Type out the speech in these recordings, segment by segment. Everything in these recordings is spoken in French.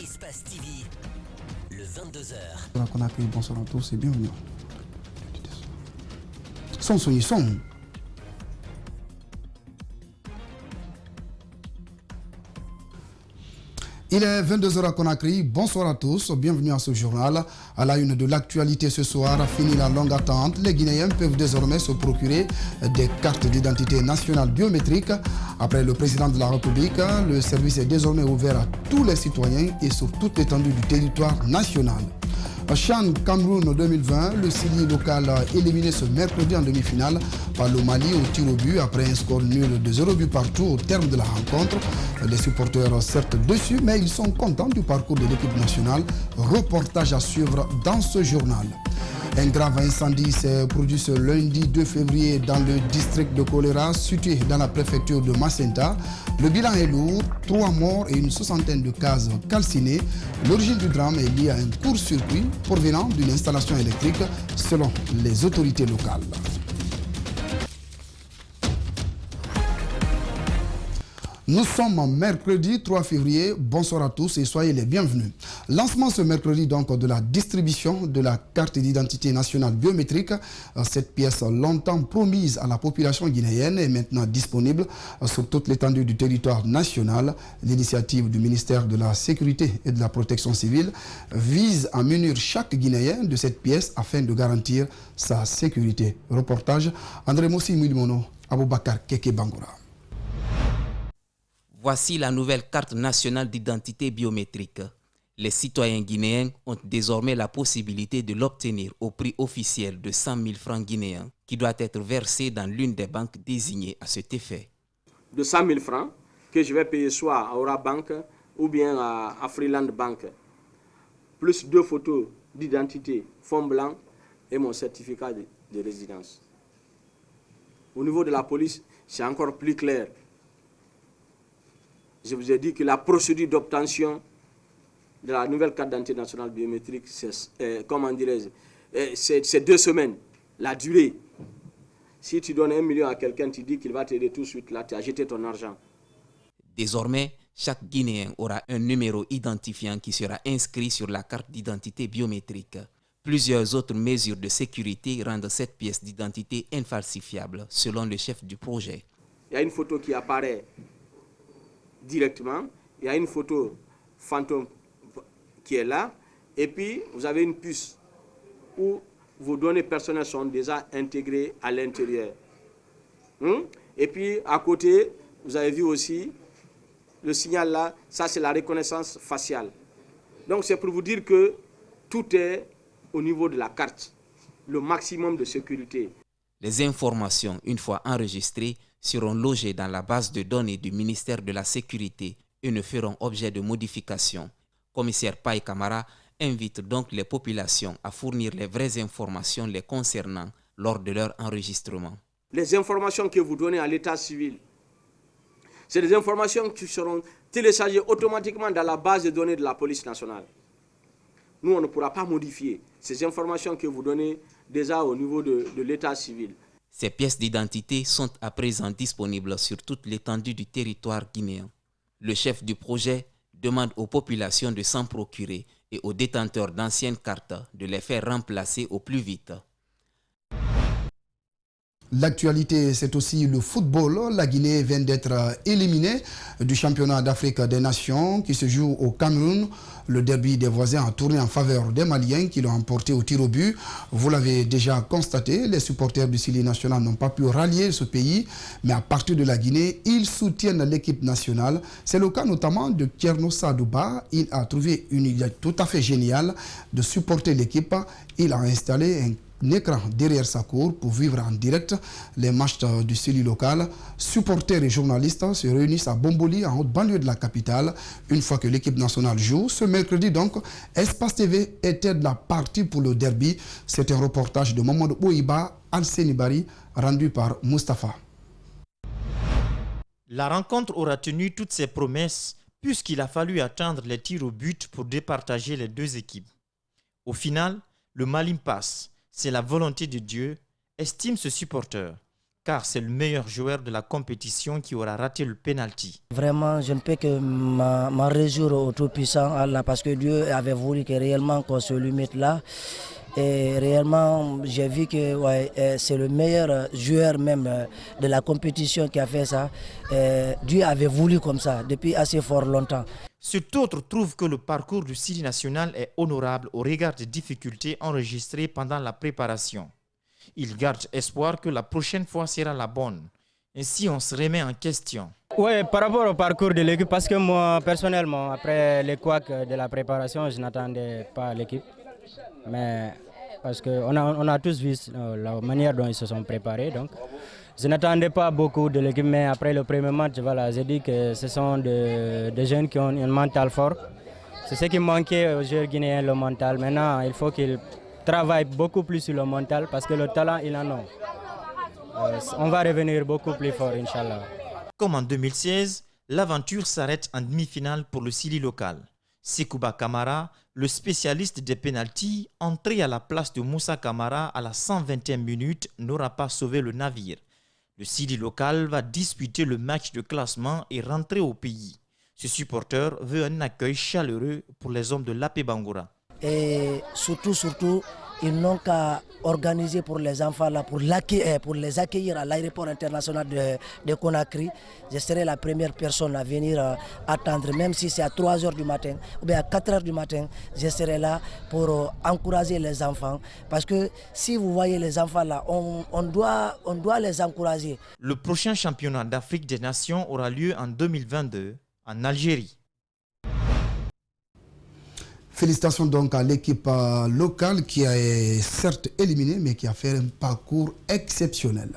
Espace TV, le 22h. Bonsoir à tous et bienvenue. Son. Il est 22h à Conakry. Bonsoir à tous. Bienvenue à ce journal. À la une de l'actualité ce soir, fini la longue attente. Les Guinéens peuvent désormais se procurer des cartes d'identité nationale biométriques. Après le président de la République, le service est désormais ouvert à tous les citoyens et sur toute l'étendue du territoire national. Chan Cameroun 2020, le Sili local éliminé ce mercredi en demi-finale par le Mali au tir au but après un score nul de 0 but partout au terme de la rencontre. Les supporters certes dessus, mais ils sont contents du parcours de l'équipe nationale. Reportage à suivre dans ce journal. Un grave incendie s'est produit ce lundi 2 février dans le district de Choléra, situé dans la préfecture de Macenta. Le bilan est lourd, 3 morts et une soixantaine de cases calcinées. L'origine du drame est liée à un court-circuit provenant d'une installation électrique, selon les autorités locales. Nous sommes mercredi 3 février. Bonsoir à tous et soyez les bienvenus. Lancement ce mercredi donc de la distribution de la carte d'identité nationale biométrique. Cette pièce longtemps promise à la population guinéenne est maintenant disponible sur toute l'étendue du territoire national. L'initiative du ministère de la Sécurité et de la Protection civile vise à munir chaque Guinéen de cette pièce afin de garantir sa sécurité. Reportage André Moussi Mouilmono, Aboubakar Keke Bangoura. Voici la nouvelle carte nationale d'identité biométrique. Les citoyens guinéens ont désormais la possibilité de l'obtenir au prix officiel de 100 000 francs guinéens qui doit être versé dans l'une des banques désignées à cet effet. De 100 000 francs que je vais payer soit à Aura Bank ou bien à Freeland Bank, plus 2 photos d'identité, fond blanc et mon certificat de résidence. Au niveau de la police, c'est encore plus clair. Je vous ai dit que la procédure d'obtention de la nouvelle carte d'identité nationale biométrique, c'est 2 semaines. La durée. Si tu donnes 1 million à quelqu'un, tu dis qu'il va t'aider tout de suite, là, tu as jeté ton argent. Désormais, chaque Guinéen aura un numéro identifiant qui sera inscrit sur la carte d'identité biométrique. Plusieurs autres mesures de sécurité rendent cette pièce d'identité infalsifiable, selon le chef du projet. Il y a une photo qui apparaît directement, il y a une photo fantôme qui est là, et puis vous avez une puce où vos données personnelles sont déjà intégrées à l'intérieur. Et puis à côté, vous avez vu aussi le signal là, ça c'est la reconnaissance faciale. Donc c'est pour vous dire que tout est au niveau de la carte, le maximum de sécurité. Les informations, une fois enregistrées, seront logées dans la base de données du ministère de la Sécurité et ne feront objet de modification. Commissaire Paye Camara invite donc les populations à fournir les vraies informations les concernant lors de leur enregistrement. Les informations que vous donnez à l'état civil, c'est des informations qui seront téléchargées automatiquement dans la base de données de la police nationale. Nous, on ne pourra pas modifier ces informations que vous donnez déjà au niveau de l'état civil. Ces pièces d'identité sont à présent disponibles sur toute l'étendue du territoire guinéen. Le chef du projet demande aux populations de s'en procurer et aux détenteurs d'anciennes cartes de les faire remplacer au plus vite. L'actualité, c'est aussi le football. La Guinée vient d'être éliminée du championnat d'Afrique des Nations qui se joue au Cameroun. Le derby des voisins a tourné en faveur des Maliens qui l'ont emporté au tir au but. Vous l'avez déjà constaté, les supporters du Sili national n'ont pas pu rallier ce pays, mais à partir de la Guinée, ils soutiennent l'équipe nationale. C'est le cas notamment de Tierno Sadouba. Il a trouvé une idée tout à fait géniale de supporter l'équipe. Il a installé un écran derrière sa cour pour vivre en direct les matchs du Sili local. Supporters et journalistes se réunissent à Bomboli, en haute banlieue de la capitale, une fois que l'équipe nationale joue. Ce mercredi donc, Espace TV était de la partie pour le derby. C'est un reportage de Mamadou Ouiba Al-Senibari rendu par Mustapha. La rencontre aura tenu toutes ses promesses puisqu'il a fallu attendre les tirs au but pour départager les deux équipes. Au final, le Mali passe. C'est la volonté de Dieu, estime ce supporter. car c'est le meilleur joueur de la compétition qui aura raté le penalty. Vraiment, je ne peux que m'en réjouir au Tout-Puissant Allah, parce que Dieu avait voulu que réellement qu'on se limite là. Et réellement, j'ai vu que c'est le meilleur joueur même de la compétition qui a fait ça. Dieu avait voulu comme ça, depuis assez fort longtemps. Cet autre trouve que le parcours du Sidi national est honorable au regard des difficultés enregistrées pendant la préparation. Il garde espoir que la prochaine fois sera la bonne. Ainsi, on se remet en question. Oui, par rapport au parcours de l'équipe, parce que moi, personnellement, après les couacs de la préparation, je n'attendais pas l'équipe. Mais parce qu'on a tous vu la manière dont ils se sont préparés. Donc, je n'attendais pas beaucoup de l'équipe, mais après le premier match, voilà, j'ai dit que ce sont des jeunes qui ont un mental fort. C'est ce qui manquait aux joueurs guinéens, le mental. Maintenant, il faut qu'ils travaillent beaucoup plus sur le mental parce que le talent, ils en ont. On va revenir beaucoup plus fort, Inch'Allah. Comme en 2016, l'aventure s'arrête en demi-finale pour le Sili local. Sekouba Kamara, le spécialiste des pénaltys, entré à la place de Moussa Kamara à la 120e minute, n'aura pas sauvé le navire. Le Sidi local va disputer le match de classement et rentrer au pays. Ce supporter veut un accueil chaleureux pour les hommes de l'AP Bangoura. Et surtout, ils n'ont qu'à organiser pour les enfants là, pour les accueillir à l'aéroport international de Conakry. Je serai la première personne à venir attendre, même si c'est à 3 h du matin ou bien à 4 h du matin, je serai là pour encourager les enfants. Parce que si vous voyez les enfants là, on doit les encourager. Le prochain championnat d'Afrique des Nations aura lieu en 2022 en Algérie. Félicitations donc à l'équipe locale qui a certes éliminé mais qui a fait un parcours exceptionnel.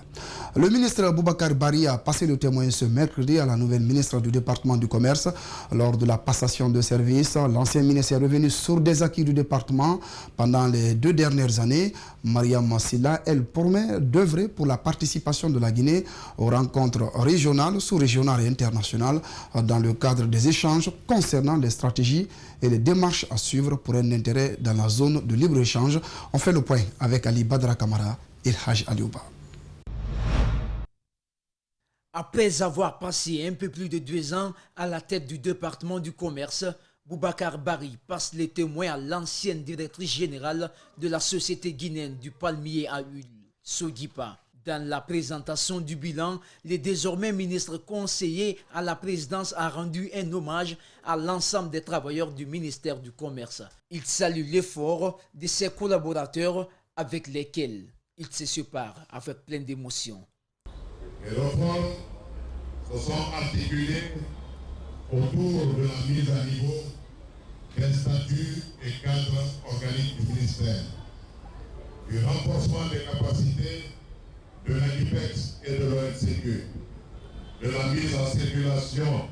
Le ministre Boubacar Bari a passé le témoin ce mercredi à la nouvelle ministre du département du commerce. Lors de la passation de service, l'ancien ministre est revenu sur des acquis du département pendant les 2 dernières années. Mariam Massila, elle promet d'œuvrer pour la participation de la Guinée aux rencontres régionales, sous-régionales et internationales dans le cadre des échanges concernant les stratégies et les démarches à suivre pour un intérêt dans la zone de libre-échange. On fait le point avec Ali Badra Kamara et Haj Aliouba. Après avoir passé un peu plus de 2 ans à la tête du département du commerce, Boubacar Bari passe les témoins à l'ancienne directrice générale de la société guinéenne du palmier à huile, Sogipa. Dans la présentation du bilan, le désormais ministre conseiller à la présidence a rendu un hommage à l'ensemble des travailleurs du ministère du Commerce. Il salue l'effort de ses collaborateurs avec lesquels il se sépare avec plein d'émotion. Les réformes se sont articulées autour de la mise à niveau des statuts et cadres organiques du ministère, du renforcement des capacités de l'ANIPEX et de l'ONCQ, de la mise en circulation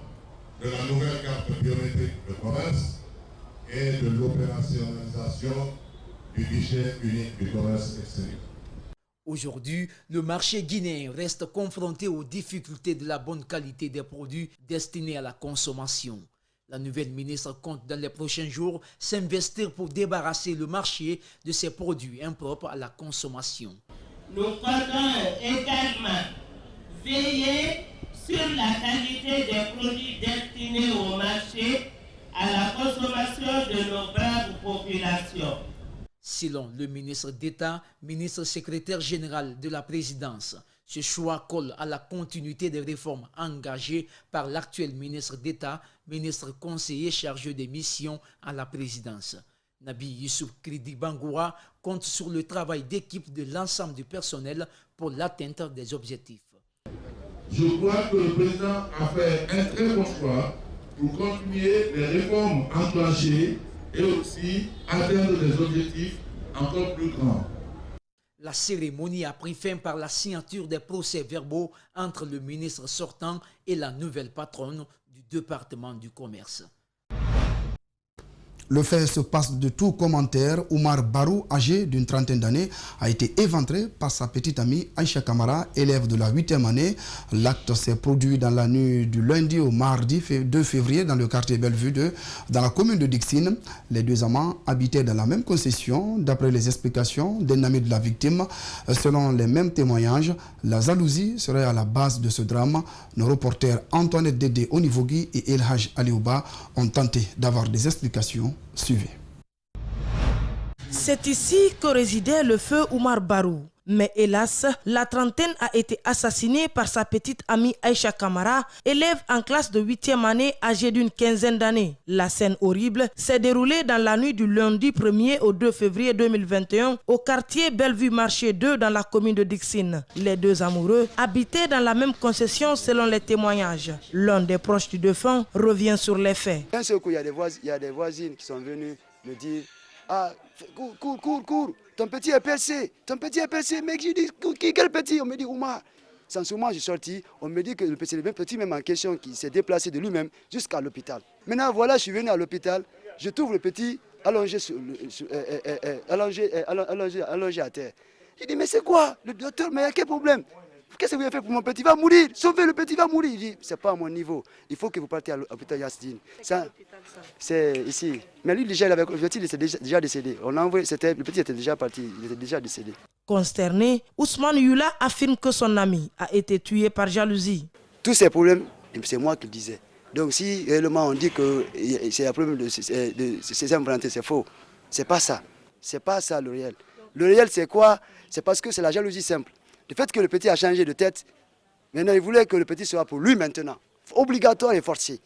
de la nouvelle carte biométrique de commerce et de l'opérationnalisation du guichet unique du commerce extérieur. Aujourd'hui, le marché guinéen reste confronté aux difficultés de la bonne qualité des produits destinés à la consommation. La nouvelle ministre compte dans les prochains jours s'investir pour débarrasser le marché de ces produits impropres à la consommation. Nous comptons également veiller sur la qualité des produits destinés au marché, à la consommation de nos braves populations. Selon le ministre d'État, ministre secrétaire général de la présidence, ce choix colle à la continuité des réformes engagées par l'actuel ministre d'État, ministre conseiller chargé des missions à la présidence. Nabi Youssouf Kridi Bangoura compte sur le travail d'équipe de l'ensemble du personnel pour l'atteinte des objectifs. Je crois que le président a fait un très bon choix pour continuer les réformes enclenchées et aussi atteindre des objectifs encore plus grands. La cérémonie a pris fin par la signature des procès-verbaux entre le ministre sortant et la nouvelle patronne du département du commerce. Le fait se passe de tout commentaire. Oumar Barou, âgé d'une trentaine d'années, a été éventré par sa petite amie Aïcha Kamara, élève de la 8e année. L'acte s'est produit dans la nuit du lundi au mardi 2 février dans le quartier Bellevue 2, dans la commune de Dixine. Les deux amants habitaient dans la même concession. D'après les explications d'un ami de la victime, selon les mêmes témoignages, la jalousie serait à la base de ce drame. Nos reporters Antoinette Dédé Onivogui et Elhaj Aliouba ont tenté d'avoir des explications. Suivez. C'est ici que résidait le feu Oumar Barou. Mais hélas, la trentaine a été assassinée par sa petite amie Aïcha Kamara, élève en classe de 8e année âgée d'une quinzaine d'années. La scène horrible s'est déroulée dans la nuit du lundi 1er au 2 février 2021 au quartier Bellevue Marché 2 dans la commune de Dixine. Les deux amoureux habitaient dans la même concession selon les témoignages. L'un des proches du défunt revient sur les faits. D'un seul coup, il y a des voisines qui sont venues me dire « Ah, cours, ton petit est percé, mec, j'ai dit, quel petit ?» On me dit « Oumar ». Sans souvent, j'ai sorti, on me dit que c'est le même petit même en question qui s'est déplacé de lui-même jusqu'à l'hôpital. Maintenant, voilà, je suis venu à l'hôpital, je trouve le petit allongé à terre. J'ai dit « Mais c'est quoi? Le docteur, mais il y a quel problème? Qu'est-ce que vous avez fait pour mon petit? Il va mourir, sauvez le petit, il va mourir. » Il dit « C'est pas à mon niveau, il faut que vous partiez à l'hôpital Yasdine. » C'est ici. Mais lui, déjà, le petit était déjà décédé. On l'a envoyé, le petit était déjà parti, il était déjà décédé. Consterné, Ousmane Yula affirme que son ami a été tué par jalousie. Tous ces problèmes, c'est moi qui le disais. Donc si réellement on dit que c'est un problème de ces inventés, c'est faux. C'est pas ça. C'est pas ça le réel. Le réel, c'est quoi? C'est parce que c'est la jalousie simple. Le fait que le petit a changé de tête, maintenant il voulait que le petit soit pour lui maintenant. Obligatoire et forcé.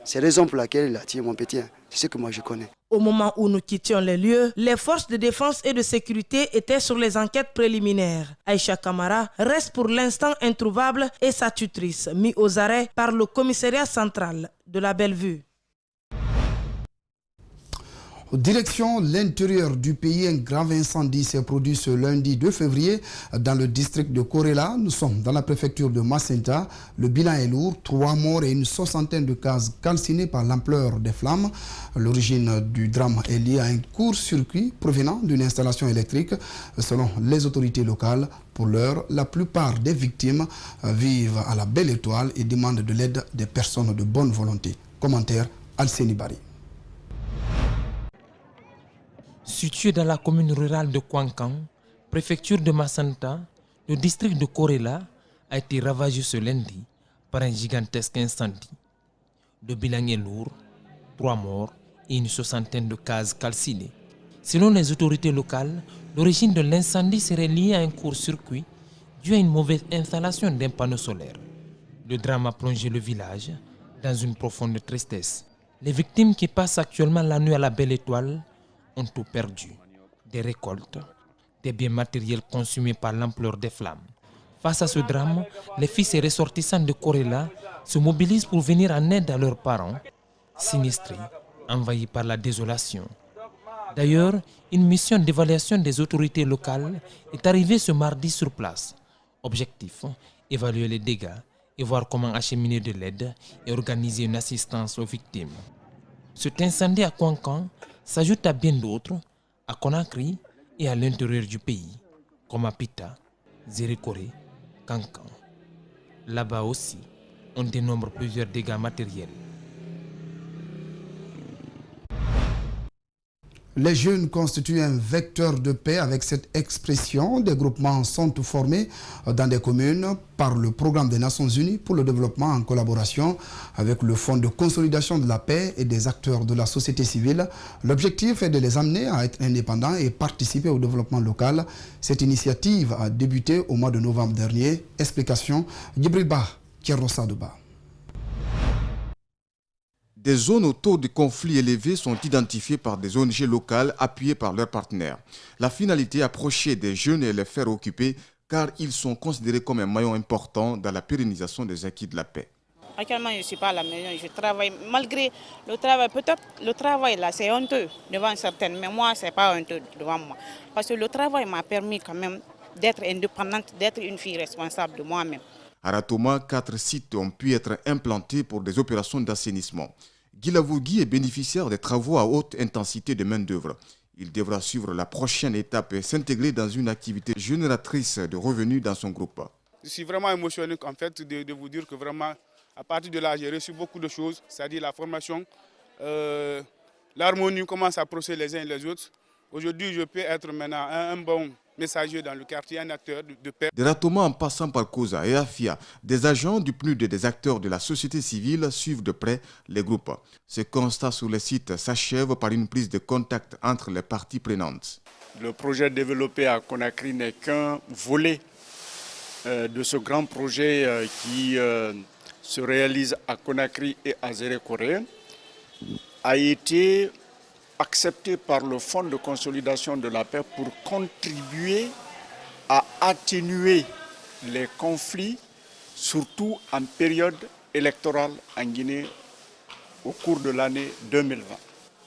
C'est la raison pour laquelle il a tué mon petit. C'est ce que moi je connais. Au moment où nous quittions les lieux, les forces de défense et de sécurité étaient sur les enquêtes préliminaires. Aïcha Kamara reste pour l'instant introuvable et sa tutrice mise aux arrêts par le commissariat central de la Bellevue. Direction l'intérieur du pays, un grave incendie s'est produit ce lundi 2 février dans le district de Korela. Nous sommes dans la préfecture de Macenta. Le bilan est lourd, 3 morts et une soixantaine de cases calcinées par l'ampleur des flammes. L'origine du drame est liée à un court-circuit provenant d'une installation électrique. Selon les autorités locales, pour l'heure, la plupart des victimes vivent à la Belle Étoile et demandent de l'aide des personnes de bonne volonté. Commentaire Alceni Bari. Situé dans la commune rurale de Kwankan, préfecture de Macenta, le district de Korela a été ravagé ce lundi par un gigantesque incendie. Le bilan est lourd, 3 morts et une soixantaine de cases calcinées. Selon les autorités locales, l'origine de l'incendie serait liée à un court-circuit dû à une mauvaise installation d'un panneau solaire. Le drame a plongé le village dans une profonde tristesse. Les victimes qui passent actuellement la nuit à la Belle Étoile ont tout perdu, des récoltes, des biens matériels consumés par l'ampleur des flammes. Face à ce drame, les fils et ressortissants de Korela se mobilisent pour venir en aide à leurs parents, sinistrés, envahis par la désolation. D'ailleurs, une mission d'évaluation des autorités locales est arrivée ce mardi sur place. Objectif, évaluer les dégâts et voir comment acheminer de l'aide et organiser une assistance aux victimes. Cet incendie à Kwankan s'ajoute à bien d'autres, à Conakry et à l'intérieur du pays, comme à Pita, Zérékoré, Kankan. Là-bas aussi, on dénombre plusieurs dégâts matériels. Les jeunes constituent un vecteur de paix. Avec cette expression, des groupements sont formés dans des communes par le programme des Nations Unies pour le développement en collaboration avec le Fonds de consolidation de la paix et des acteurs de la société civile. L'objectif est de les amener à être indépendants et participer au développement local. Cette initiative a débuté au mois de novembre dernier. Explication, Djibril Ba, Thierno Sadouba. Des zones au taux de conflit élevé sont identifiées par des ONG locales appuyées par leurs partenaires. La finalité est approcher des jeunes et les faire occuper car ils sont considérés comme un maillon important dans la pérennisation des acquis de la paix. Actuellement, je ne suis pas à la maison, je travaille. Malgré le travail, peut-être le travail là, c'est honteux devant certaines, mais moi, ce n'est pas honteux devant moi. Parce que le travail m'a permis quand même d'être indépendante, d'être une fille responsable de moi-même. À Ratoma, 4 sites ont pu être implantés pour des opérations d'assainissement. Guilavogui est bénéficiaire des travaux à haute intensité de main-d'œuvre. Il devra suivre la prochaine étape et s'intégrer dans une activité génératrice de revenus dans son groupe. Je suis vraiment émotionné en fait de vous dire que vraiment, à partir de là, j'ai reçu beaucoup de choses, c'est-à-dire la formation, l'harmonie, comment s'approcher les uns et les autres. Aujourd'hui, je peux être maintenant un bon messager dans le quartier, un acteur de paix. Des Ratoma en passant par COSA et AFIA, des agents du PNUD et des acteurs de la société civile suivent de près les groupes. Ce constat sur le site s'achève par une prise de contact entre les parties prenantes. Le projet développé à Conakry n'est qu'un volet de ce grand projet qui se réalise à Conakry et à Zérekoré, a été accepté par le Fonds de consolidation de la paix pour contribuer à atténuer les conflits, surtout en période électorale en Guinée au cours de l'année 2020.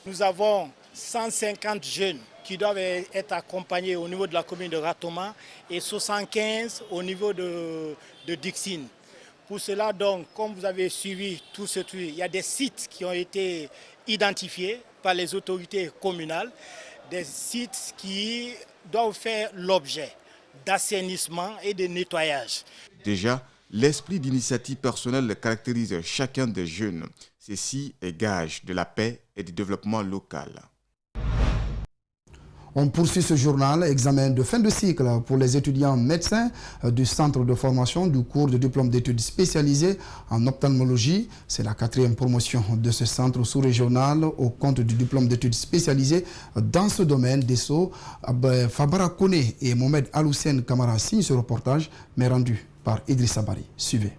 Nous avons 150 jeunes qui doivent être accompagnés au niveau de la commune de Ratoma et 75 au niveau de Dixine. Pour cela, donc, comme vous avez suivi tout ce truc, il y a des sites qui ont été identifiés par les autorités communales, des sites qui doivent faire l'objet d'assainissement et de nettoyage. Déjà, l'esprit d'initiative personnelle caractérise chacun des jeunes. Ceci est gage de la paix et du développement local. On poursuit ce journal, examen de fin de cycle pour les étudiants médecins du centre de formation du cours de diplôme d'études spécialisées en ophtalmologie. C'est la 4e promotion de ce centre sous-régional au compte du diplôme d'études spécialisées dans ce domaine. Desso, Fabara Kone et Mohamed Aloussen Kamara signent ce reportage, mais rendu par Idrissa Bari. Suivez.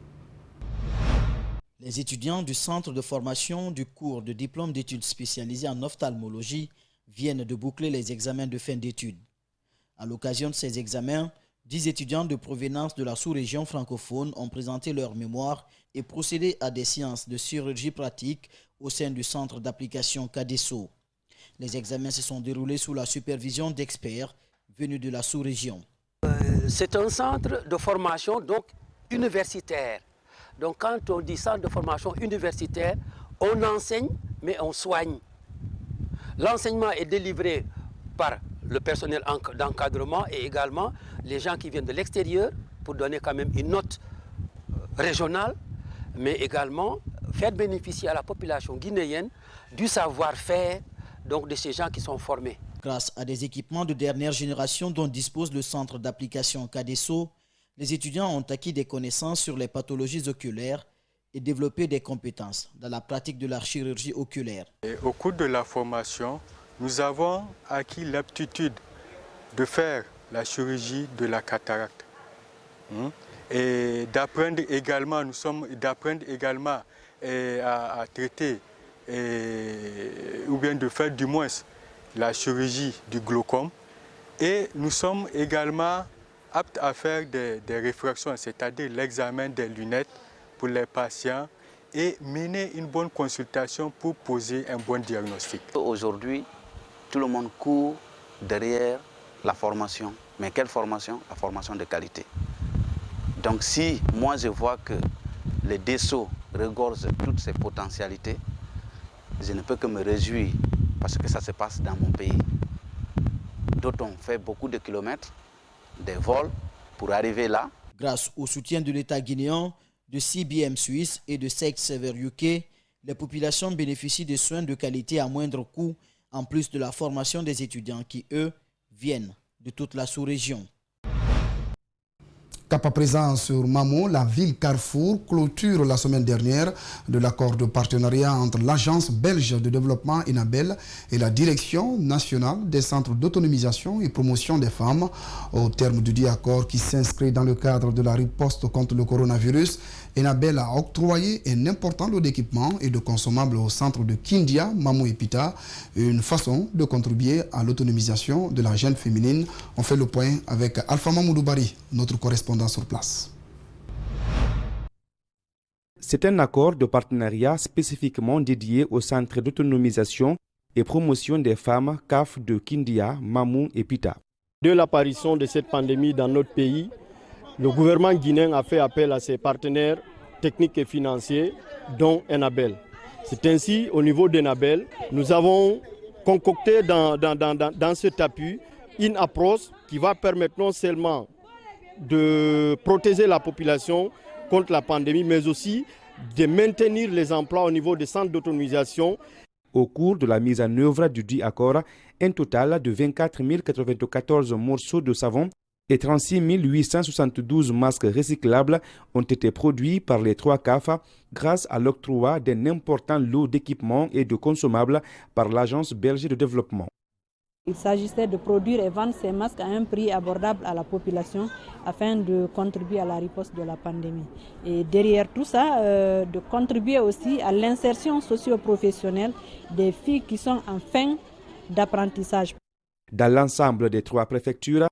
Les étudiants du centre de formation du cours de diplôme d'études spécialisées en ophtalmologie viennent de boucler les examens de fin d'études. À l'occasion de ces examens, 10 étudiants de provenance de la sous-région francophone ont présenté leur mémoire et procédé à des séances de chirurgie pratique au sein du centre d'application Cadesso. Les examens se sont déroulés sous la supervision d'experts venus de la sous-région. C'est un centre de formation donc universitaire. Donc quand on dit centre de formation universitaire, on enseigne mais on soigne. L'enseignement est délivré par le personnel d'encadrement et également les gens qui viennent de l'extérieur pour donner quand même une note régionale, mais également faire bénéficier à la population guinéenne du savoir-faire donc de ces gens qui sont formés. Grâce à des équipements de dernière génération dont dispose le centre d'application Cadesso, les étudiants ont acquis des connaissances sur les pathologies oculaires et développer des compétences dans la pratique de la chirurgie oculaire. Et au cours de la formation, nous avons acquis l'aptitude de faire la chirurgie de la cataracte. Et d'apprendre également, à traiter, ou bien de faire du moins la chirurgie du glaucome. Et nous sommes également aptes à faire des réfractions, c'est-à-dire l'examen des lunettes pour les patients et mener une bonne consultation pour poser un bon diagnostic. Aujourd'hui, tout le monde court derrière la formation. Mais quelle formation? La formation de qualité. Donc si moi je vois que les Desso regorgent toutes ces potentialités, je ne peux que me réjouir parce que ça se passe dans mon pays. D'autres ont fait beaucoup de kilomètres, des vols pour arriver là. Grâce au soutien de l'État guinéen, de CBM Suisse et de Seix Sever UK, les populations bénéficient de soins de qualité à moindre coût, en plus de la formation des étudiants qui, eux, viennent de toute la sous-région. Cap à présent sur Mamo, la ville Carrefour clôture la semaine dernière de l'accord de partenariat entre l'Agence belge de développement Enabel et la Direction nationale des centres d'autonomisation et promotion des femmes. Au terme du dit accord qui s'inscrit dans le cadre de la riposte contre le coronavirus, Enabel a octroyé un important lot d'équipements et de consommables au centre de Kindia, Mamo et Pita, une façon de contribuer à l'autonomisation de la jeune féminine. On fait le point avec Alpha Mamoudou Bari, notre correspondant sur place. C'est un accord de partenariat spécifiquement dédié au centre d'autonomisation et promotion des femmes CAF de Kindia, Mamou et Pita. De l'apparition de cette pandémie dans notre pays, le gouvernement guinéen a fait appel à ses partenaires techniques et financiers, dont Enabel. C'est ainsi, au niveau d'Enabel, nous avons concocté dans cet appui une approche qui va permettre non seulement de protéger la population contre la pandémie, mais aussi de maintenir les emplois au niveau des centres d'autonomisation. Au cours de la mise en œuvre du dit accord, un total de 24 094 morceaux de savon et 36 872 masques recyclables ont été produits par les 3 CAF grâce à l'octroi d'un important lot d'équipements et de consommables par l'Agence belge de développement. Il s'agissait de produire et vendre ces masques à un prix abordable à la population afin de contribuer à la riposte de la pandémie. Et derrière tout ça, de contribuer aussi à l'insertion socio-professionnelle des filles qui sont en fin d'apprentissage. Dans l'ensemble des 3 préfectures,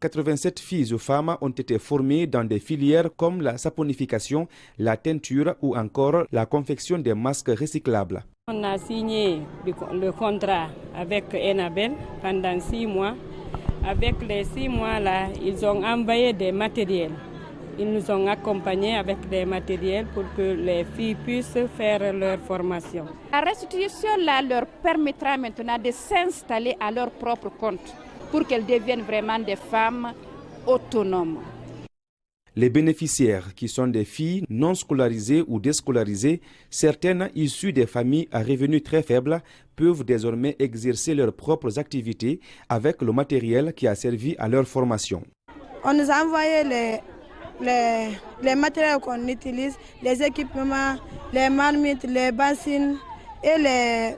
87 filles ou femmes ont été formées dans des filières comme la saponification, la teinture ou encore la confection des masques recyclables. On a signé le contrat avec Enabel pendant 6 mois. Avec les 6 mois-là, ils ont envoyé des matériels. Ils nous ont accompagnés avec des matériels pour que les filles puissent faire leur formation. La restitution-là leur permettra maintenant de s'installer à leur propre compte pour qu'elles deviennent vraiment des femmes autonomes. Les bénéficiaires, qui sont des filles non scolarisées ou déscolarisées, certaines issues des familles à revenus très faibles, peuvent désormais exercer leurs propres activités avec le matériel qui a servi à leur formation. On nous a envoyé les matériels qu'on utilise, les équipements, les marmites, les bassines et les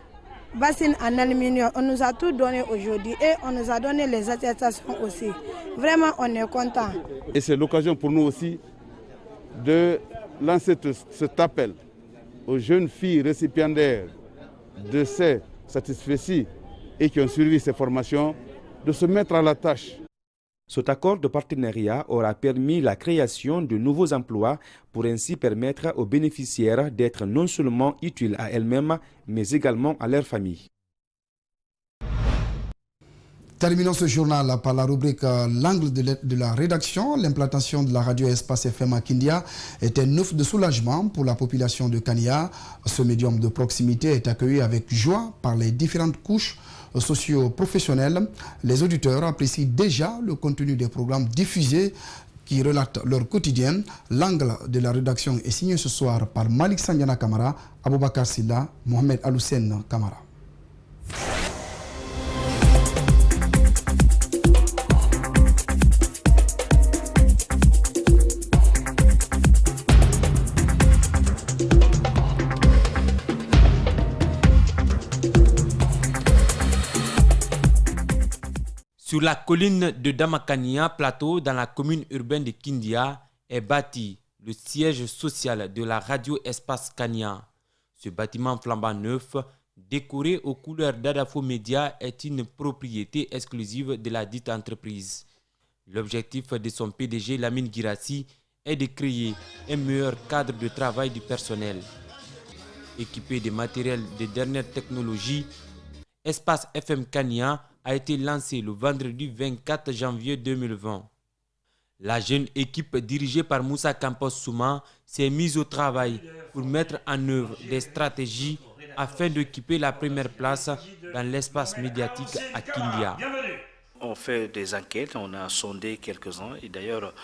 bassines en aluminium. On nous a tout donné aujourd'hui et on nous a donné les attestations aussi. Vraiment, on est content. Et c'est l'occasion pour nous aussi de lancer cet appel aux jeunes filles récipiendaires de ces satisfaits et qui ont suivi ces formations de se mettre à la tâche. Cet accord de partenariat aura permis la création de nouveaux emplois pour ainsi permettre aux bénéficiaires d'être non seulement utiles à elles-mêmes, mais également à leur famille. Terminons ce journal par la rubrique L'angle de la rédaction. L'implantation de la radio Espace FM à Kindia est un ouf de soulagement pour la population de Kania. Ce médium de proximité est accueilli avec joie par les différentes couches socio-professionnelles. Les auditeurs apprécient déjà le contenu des programmes diffusés qui relatent leur quotidien. L'angle de la rédaction est signé ce soir par Malik Sandiana Kamara, Aboubakar Silla, Mohamed Aloussen Kamara. Sur la colline de Damakania, plateau dans la commune urbaine de Kindia, est bâti le siège social de la radio Espace Kania. Ce bâtiment flambant neuf, décoré aux couleurs d'Adafo Media, est une propriété exclusive de la dite entreprise. L'objectif de son PDG, Lamine Girassi, est de créer un meilleur cadre de travail du personnel. Équipé de matériel de dernière technologie, Espace FM Kania a été lancé le vendredi 24 janvier 2020. La jeune équipe dirigée par Moussa Campos Souma s'est mise au travail pour mettre en œuvre des stratégies afin d'occuper la première place dans l'espace médiatique à Kindia. On fait des enquêtes, on a sondé quelques-uns et d'ailleurs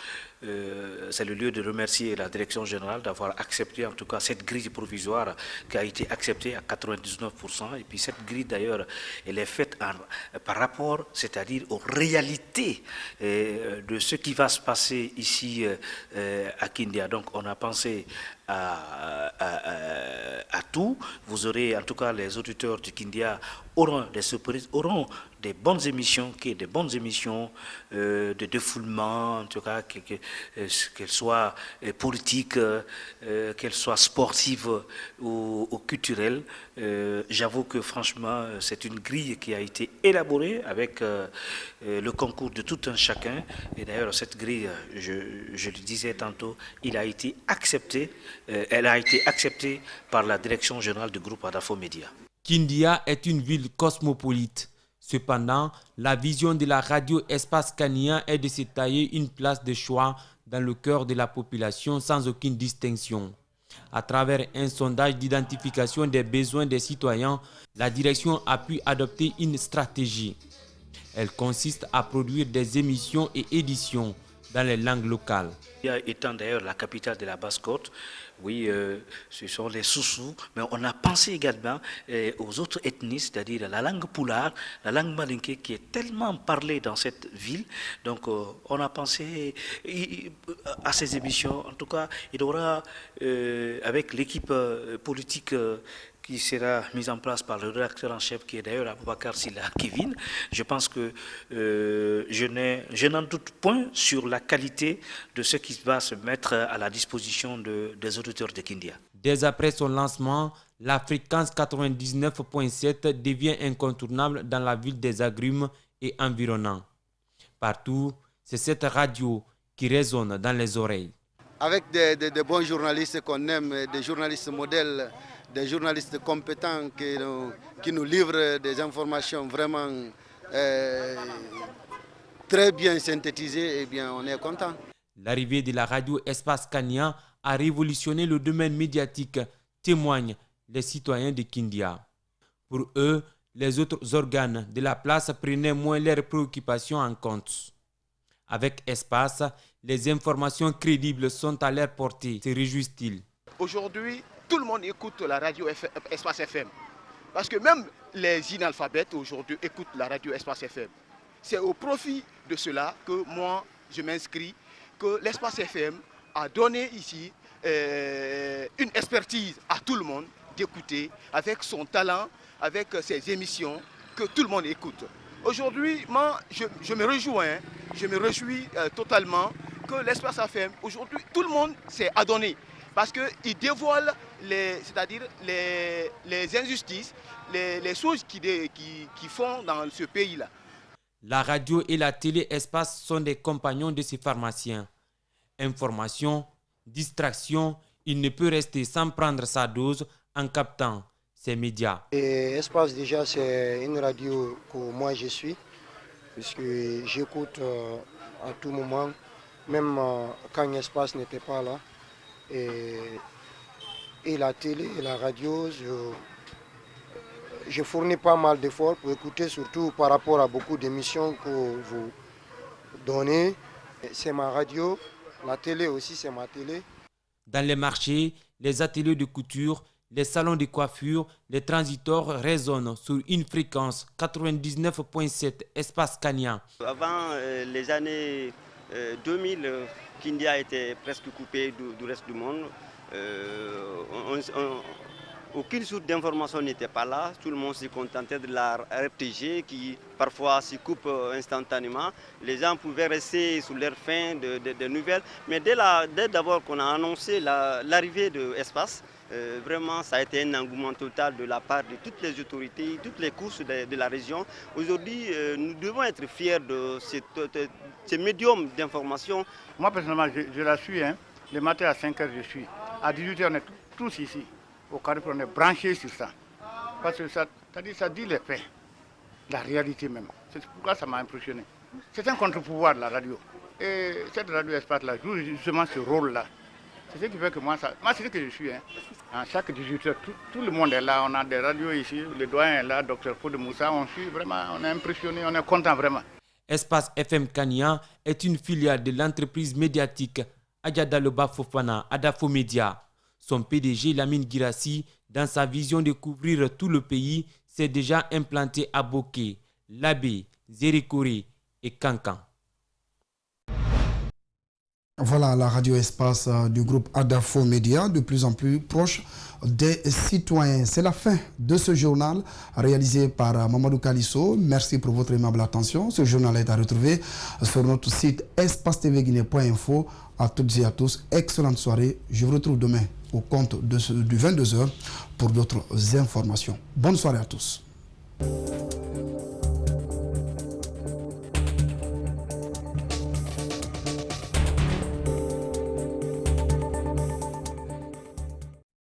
c'est le lieu de remercier la direction générale d'avoir accepté en tout cas cette grille provisoire qui a été acceptée à 99%. Et puis cette grille d'ailleurs, elle est faite par rapport, c'est-à-dire aux réalités de ce qui va se passer ici à Kindia. Donc on a pensé à tout. Vous aurez en tout cas les auditeurs de Kindia auront des surprises, auront des bonnes émissions, de défoulement, en tout cas qu'elles soient politiques, qu'elles soient sportives ou culturelles. J'avoue que franchement, c'est une grille qui a été élaborée avec le concours de tout un chacun. Et d'ailleurs, cette grille, je le disais tantôt, elle a été acceptée par la direction générale du groupe Adafo Media. Kindia est une ville cosmopolite. Cependant, la vision de la radio Espace Kania est de se tailler une place de choix dans le cœur de la population sans aucune distinction. À travers un sondage d'identification des besoins des citoyens, la direction a pu adopter une stratégie. Elle consiste à produire des émissions et éditions dans les langues locales. Étant d'ailleurs la capitale de la Basse-Côte, oui, ce sont les Soussous, mais on a pensé également aux autres ethnies, c'est-à-dire la langue Pulaar, la langue Malinké qui est tellement parlée dans cette ville. Donc on a pensé à ces émissions. En tout cas, il y aura, avec l'équipe politique qui sera mise en place par le rédacteur en chef, qui est d'ailleurs Aboubacar Silla Kevin, je pense que je n'en doute point sur la qualité de ce qui va se mettre à la disposition des auditeurs de Kindia. Dès après son lancement, la fréquence 99.7 devient incontournable dans la ville des Agrumes et environnants. Partout, c'est cette radio qui résonne dans les oreilles. Avec des bons journalistes qu'on aime, des journalistes modèles, des journalistes compétents qui nous livrent des informations vraiment très bien synthétisées, eh bien, on est content. L'arrivée de la radio Espace Kania a révolutionné le domaine médiatique, témoignent les citoyens de Kindia. Pour eux, les autres organes de la place prenaient moins leurs préoccupations en compte. Avec Espace, les informations crédibles sont à leur portée, se réjouissent-ils. Aujourd'hui, tout le monde écoute la radio Espace FM. Parce que même les inalphabètes aujourd'hui écoutent la radio Espace FM. C'est au profit de cela que moi, je m'inscris, que l'Espace FM a donné ici une expertise à tout le monde d'écouter avec son talent, avec ses émissions, que tout le monde écoute. Aujourd'hui, moi, je me réjouis totalement que l'Espace FM, aujourd'hui, tout le monde s'est adonné. Parce qu'il dévoile les injustices, les choses qui font dans ce pays-là. La radio et la télé Espace sont des compagnons de ces pharmaciens. Information, distraction, il ne peut rester sans prendre sa dose en captant ces médias. Et Espace déjà c'est une radio que moi je suis, puisque j'écoute à tout moment, même quand Espace n'était pas là. Et la télé et la radio, je fournis pas mal d'efforts pour écouter, surtout par rapport à beaucoup d'émissions que vous donnez. C'est ma radio, la télé aussi c'est ma télé. Dans les marchés, les ateliers de couture, les salons de coiffure, les transitors résonnent sur une fréquence 99.7 Espace Kania. Avant les années 2000, Kindia était presque coupé du reste du monde. Aucune source d'information n'était pas là. Tout le monde se contentait de la RTG qui parfois se coupe instantanément. Les gens pouvaient rester sur leur faim de nouvelles. Mais dès d'abord qu'on a annoncé l'arrivée de Espace, vraiment ça a été un engouement total de la part de toutes les autorités, toutes les courses de la région. Aujourd'hui, nous devons être fiers de ce médium d'information. Moi personnellement, je la suis. Le matin à 5h, je suis. À 18h, on est tous ici. Au Carrefour, on est branchés sur ça. Parce que ça dit les faits, la réalité même. C'est pourquoi ça m'a impressionné. C'est un contre-pouvoir, la radio. Et cette radio Espace-là joue justement ce rôle-là. C'est ce qui fait que moi c'est ce que je suis. À chaque 18h, tout le monde est là. On a des radios ici. Le doyen est là, Dr Fodé Moussa. On suit vraiment, on est impressionné, on est content vraiment. Espace FM Kania est une filiale de l'entreprise médiatique Adjadaloba Fofana, Adafo Media. Son PDG, Lamine Girassi, dans sa vision de couvrir tout le pays, s'est déjà implanté à Boké, Labé, Zérikori et Kankan. Voilà la radio Espace du groupe Adafo Média, de plus en plus proche des citoyens. C'est la fin de ce journal réalisé par Mamadou Kalisso. Merci pour votre aimable attention. Ce journal est à retrouver sur notre site espacetvguinée.info. À toutes et à tous, excellente soirée. Je vous retrouve demain au compte du 22h pour d'autres informations. Bonne soirée à tous.